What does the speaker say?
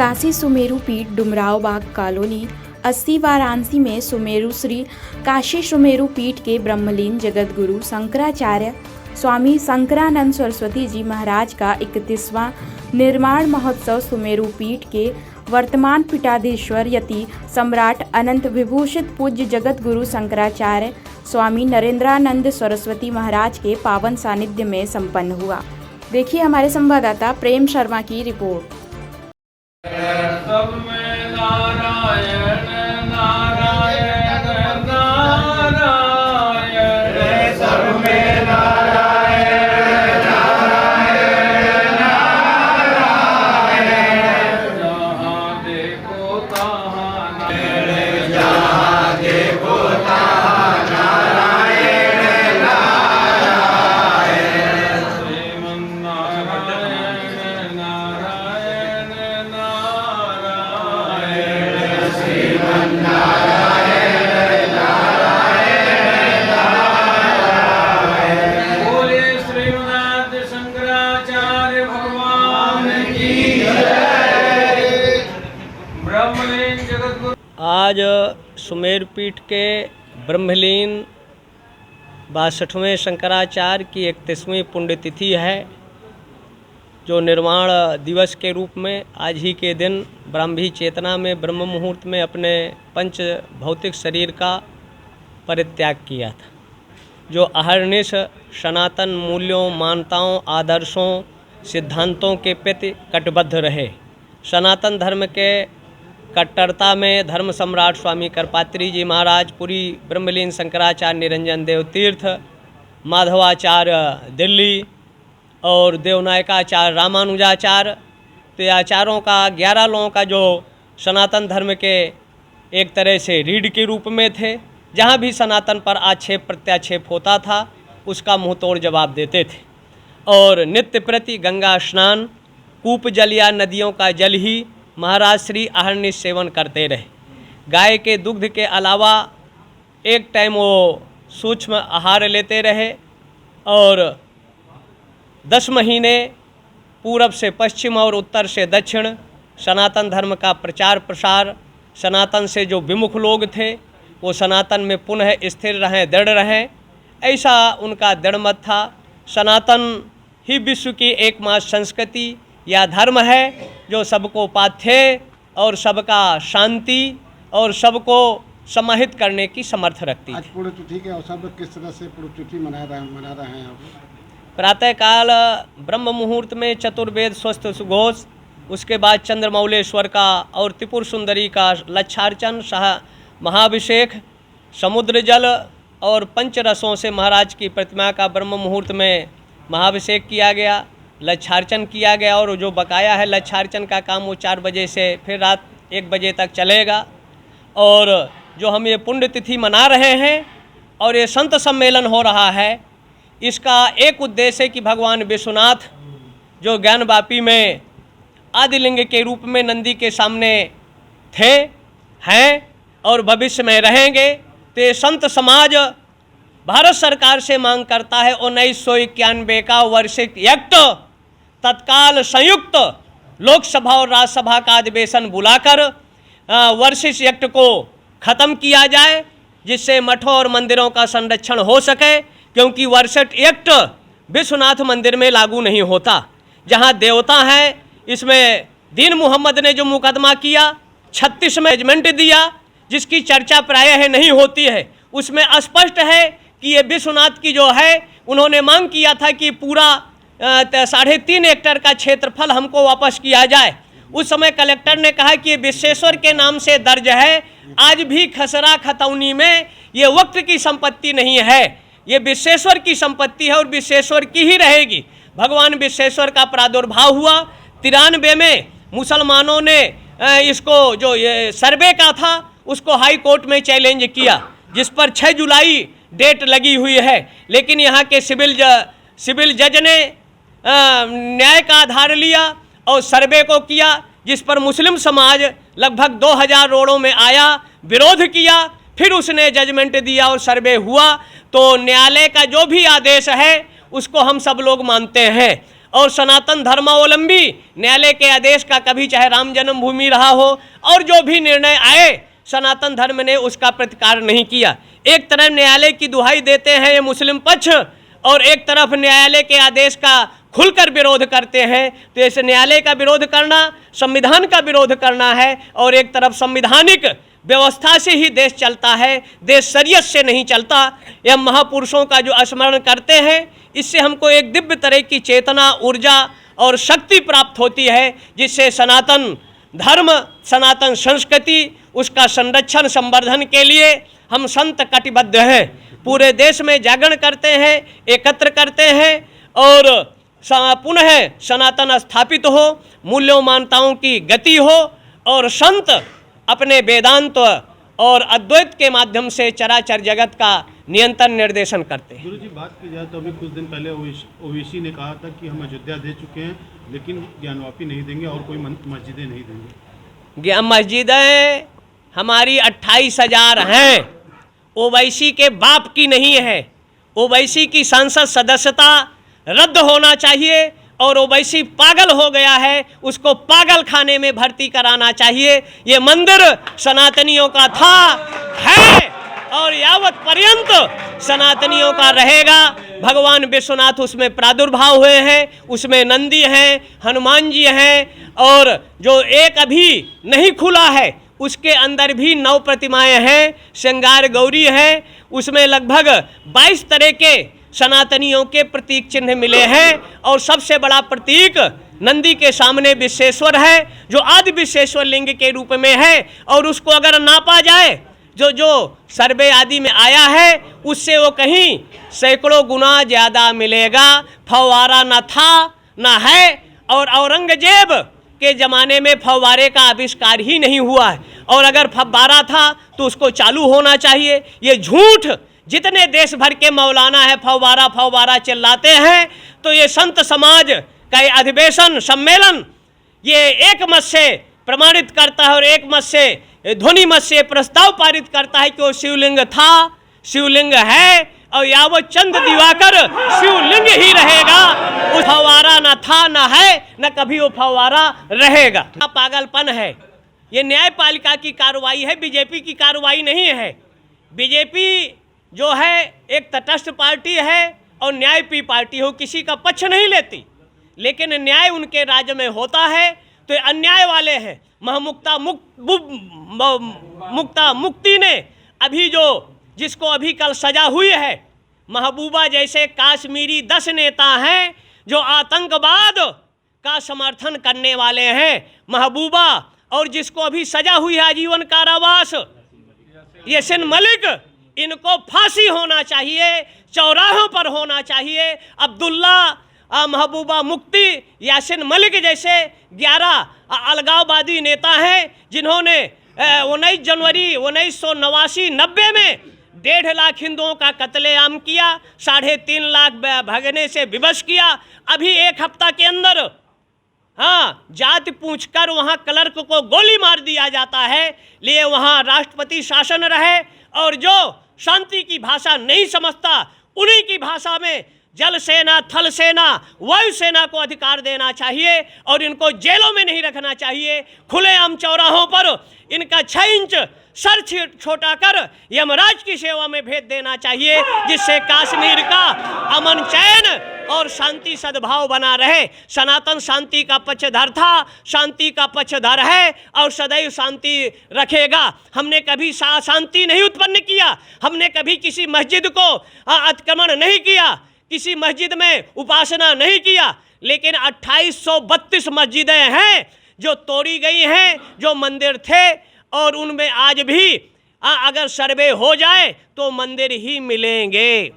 काशी सुमेरु पीठ डुमराव बाग कॉलोनी 80 वाराणसी में सुमेरु श्री काशी सुमेरु पीठ के ब्रह्मलीन जगत गुरु शंकराचार्य स्वामी शंकरानंद सरस्वती जी महाराज का 31वां निर्माण महोत्सव सुमेरु पीठ के वर्तमान पीठाधीश्वर यति सम्राट अनंत विभूषित पूज्य जगत गुरु शंकराचार्य स्वामी नरेंद्रानंद सरस्वती महाराज के पावन सानिध्य में संपन्न हुआ। देखिए हमारे संवाददाता प्रेम शर्मा की रिपोर्ट। सब में नारायण नारायण नारायण, सब में नारायण नारायण नारायण, जहाँ देखो तहाँ नारायण, जहाँ देखो तहाँ नारायण नारायण, श्रीमन नारायण नारायण बोले श्रीनाथ शंकराचार्य भगवान की जय। ब्रह्मलीन जगत गुरु आज सुमेर पीठ के ब्रह्मलीन 62वें शंकराचार्य की 31वीं पुण्यतिथि है, जो निर्माण दिवस के रूप में आज ही के दिन ब्राह्मी चेतना में ब्रह्म मुहूर्त में अपने पंच भौतिक शरीर का परित्याग किया था, जो अहर्निश सनातन मूल्यों, मान्यताओं, आदर्शों, सिद्धांतों के प्रति कटिबद्ध रहे। सनातन धर्म के कट्टरता में धर्म सम्राट स्वामी करपात्री जी महाराज, पूरी ब्रह्मलीन शंकराचार्य निरंजन देव तीर्थ, माधवाचार्य दिल्ली और देवनायकाचार्य रामानुजाचार्य, तो ये आचार्यों का 11 लोगों का जो सनातन धर्म के एक तरह से रीढ़ के रूप में थे, जहाँ भी सनातन पर आक्षेप प्रत्याक्षेप होता था उसका मुँह तोड़ जवाब देते थे और नित्य प्रति गंगा स्नान, कूप जल या नदियों का जल ही महाराज श्री अहर्निश सेवन करते रहे। गाय के दुग्ध के अलावा एक टाइम वो सूक्ष्म आहार लेते रहे और 10 महीने पूरब से पश्चिम और उत्तर से दक्षिण सनातन धर्म का प्रचार प्रसार, सनातन से जो विमुख लोग थे वो सनातन में पुनः स्थिर रहें, दृढ़ रहें, ऐसा उनका दृढ़ मत था। सनातन ही विश्व की एकमात्र संस्कृति या धर्म है जो सबको पाथ्य और सबका शांति और सबको समाहित करने की समर्थ रखती है। आज पुण्यतिथि के अवसर पर किस तरह से पुण्यतिथि मना रहे हैं आप? प्रातःकाल ब्रह्म मुहूर्त में चतुर्वेद स्वस्थ सुघोष, उसके बाद चंद्रमौलेश्वर का और त्रिपुर सुंदरी का लक्षार्चन, महाभिषेक, समुद्र जल और पंचरसों से महाराज की प्रतिमा का ब्रह्म मुहूर्त में महाभिषेक किया गया, लक्षार्चन किया गया और जो बकाया है लक्षार्चन का काम वो 4 बजे से फिर रात 1 बजे तक चलेगा। और जो हम ये पुण्यतिथि मना रहे हैं और ये संत सम्मेलन हो रहा है, इसका एक उद्देश्य है कि भगवान विश्वनाथ जो ज्ञानवापी में आदिलिंग के रूप में नंदी के सामने थे, हैं और भविष्य में रहेंगे, तो ये संत समाज भारत सरकार से मांग करता है 1991 का वार्षिक एक्ट तत्काल संयुक्त लोकसभा और राज्यसभा का अधिवेशन बुलाकर वार्षिक एक्ट को ख़त्म किया जाए, जिससे मठों और मंदिरों का संरक्षण हो सके, क्योंकि वार्षिक एक्ट विश्वनाथ मंदिर में लागू नहीं होता। जहां देवता हैं, इसमें दीन मोहम्मद ने जो मुकदमा किया, 36 में जजमेंट दिया, जिसकी चर्चा प्रायः नहीं होती है, उसमें स्पष्ट है कि ये विश्वनाथ की जो है उन्होंने मांग किया था कि पूरा 3.5 हेक्टेयर का क्षेत्रफल हमको वापस किया जाए। उस समय कलेक्टर ने कहा कि ये विश्वेश्वर के नाम से दर्ज है, आज भी खसरा खतौनी में ये वक्त की संपत्ति नहीं है, ये विश्वेश्वर की संपत्ति है और विश्वेश्वर की ही रहेगी। भगवान विश्वेश्वर का प्रादुर्भाव हुआ 93 में, मुसलमानों ने इसको जो ये सर्वे का था उसको हाई कोर्ट में चैलेंज किया, जिस पर 6 जुलाई डेट लगी हुई है, लेकिन यहाँ के सिविल जज ने न्याय का आधार लिया और सर्वे को किया, जिस पर मुस्लिम समाज लगभग 2000 रोड़ों में आया, विरोध किया, फिर उसने जजमेंट दिया और सर्वे हुआ। तो न्यायालय का जो भी आदेश है उसको हम सब लोग मानते हैं और सनातन धर्मावलंबी न्यायालय के आदेश का कभी चाहे राम जन्मभूमि रहा हो और जो भी निर्णय आए सनातन धर्म ने उसका प्रतिकार नहीं किया। एक तरफ न्यायालय की दुहाई देते हैं ये मुस्लिम पक्ष और एक तरफ न्यायालय के आदेश का खुलकर विरोध करते हैं। तो इस न्यायालय का विरोध करना संविधान का विरोध करना है और एक तरफ संवैधानिक व्यवस्था से ही देश चलता है, देश शरीयत से नहीं चलता। यह महापुरुषों का जो स्मरण करते हैं इससे हमको एक दिव्य तरह की चेतना, ऊर्जा और शक्ति प्राप्त होती है, जिससे सनातन धर्म, सनातन संस्कृति, उसका संरक्षण संवर्धन के लिए हम संत कटिबद्ध हैं। पूरे देश में जागरण करते हैं, एकत्र करते हैं और पुनः सनातन स्थापित हो, मूल्यों मान्यताओं की गति हो और संत अपने वेदांत और अद्वैत के माध्यम से चराचर जगत का नियंत्रण निर्देशन करते हैं। गुरु जी, बात की जाए तो अभी कुछ दिन पहले ओवैसी ने कहा था कि हम अयोध्या दे चुके हैं लेकिन ज्ञानवापी नहीं देंगे और कोई मस्जिदें नहीं देंगे। मस्जिदें हमारी 28,000 हैं, ओवैसी के बाप की नहीं है। ओवैसी की संसद सदस्यता रद्द होना चाहिए और ओवैसी पागल हो गया है, उसको पागल खाने में भर्ती कराना चाहिए। ये मंदिर सनातनियों का था, है और यावत पर्यंत सनातनियों का रहेगा। भगवान विश्वनाथ उसमें प्रादुर्भाव हुए हैं, उसमें नंदी हैं, हनुमान जी हैं और जो एक अभी नहीं खुला है उसके अंदर भी 9 प्रतिमाएं हैं, श्रृंगार गौरी है, उसमें लगभग 22 तरह के सनातनियों के प्रतीक चिन्ह मिले हैं और सबसे बड़ा प्रतीक नंदी के सामने विश्वेश्वर है जो आदि विश्वेश्वर लिंग के रूप में है और उसको अगर नापा जाए जो सर्वे आदि में आया है उससे वो कहीं सैकड़ों गुना ज़्यादा मिलेगा। फव्वारा न था न है और औरंगजेब के ज़माने में फव्वारे का आविष्कार ही नहीं हुआ है और अगर फव्वारा था तो उसको चालू होना चाहिए। ये झूठ जितने देश भर के मौलाना है फव्वारा फव्वारा चिल्लाते हैं, तो ये संत समाज का अधिवेशन सम्मेलन ये एक मत से प्रमाणित करता है और एक मत से ध्वनि मत से प्रस्ताव पारित करता है कि वो शिवलिंग था, शिवलिंग है और यावत चंद दिवाकर शिवलिंग ही रहेगा। उस फव्वारा न था न है न कभी वो फव्वारा रहेगा। पागलपन है, ये न्यायपालिका की कार्रवाई है, बीजेपी की कार्रवाई नहीं है। बीजेपी जो है एक तटस्थ पार्टी है और न्यायप्रिय पार्टी हो, किसी का पक्ष नहीं लेती, लेकिन न्याय उनके राज्य में होता है तो अन्याय वाले हैं। मुक्ता मुक्ति ने अभी जिसको अभी कल सजा हुई है, महबूबा जैसे काश्मीरी 10 नेता हैं जो आतंकवाद का समर्थन करने वाले हैं। महबूबा और जिसको अभी सजा हुई है आजीवन कारावास, यासीन मलिक, इनको फांसी होना चाहिए, चौराहों पर होना चाहिए। अब्दुल्ला, महबूबा मुफ्ती, यासीन मलिक जैसे 11 अलगाववादी नेता हैं जिन्होंने 19 जनवरी 1989-90 में 1.5 लाख हिंदुओं का कत्लेआम किया, 3.5 लाख भगने से विवश किया। अभी एक हफ्ता के अंदर जाति पूछकर वहाँ क्लर्क को गोली मार दिया जाता है। लिए वहाँ राष्ट्रपति शासन रहे और जो शांति की भाषा नहीं समझता उन्हीं की भाषा में जल सेना, थल सेना, वायु सेना को अधिकार देना चाहिए और इनको जेलों में नहीं रखना चाहिए। खुलेआम चौराहों पर इनका 6 इंच सर छोटा कर यमराज की सेवा में भेज देना चाहिए, जिससे कश्मीर का अमन चैन और शांति सद्भाव बना रहे। सनातन शांति का पक्षधर था, शांति का पक्षधर है और सदैव शांति रखेगा। हमने कभी शांति नहीं उत्पन्न किया, हमने कभी किसी मस्जिद को अतिक्रमण नहीं किया, किसी मस्जिद में उपासना नहीं किया, लेकिन 2832 मस्जिदें हैं जो तोड़ी गई हैं, जो मंदिर थे और उनमें आज भी अगर सर्वे हो जाए तो मंदिर ही मिलेंगे।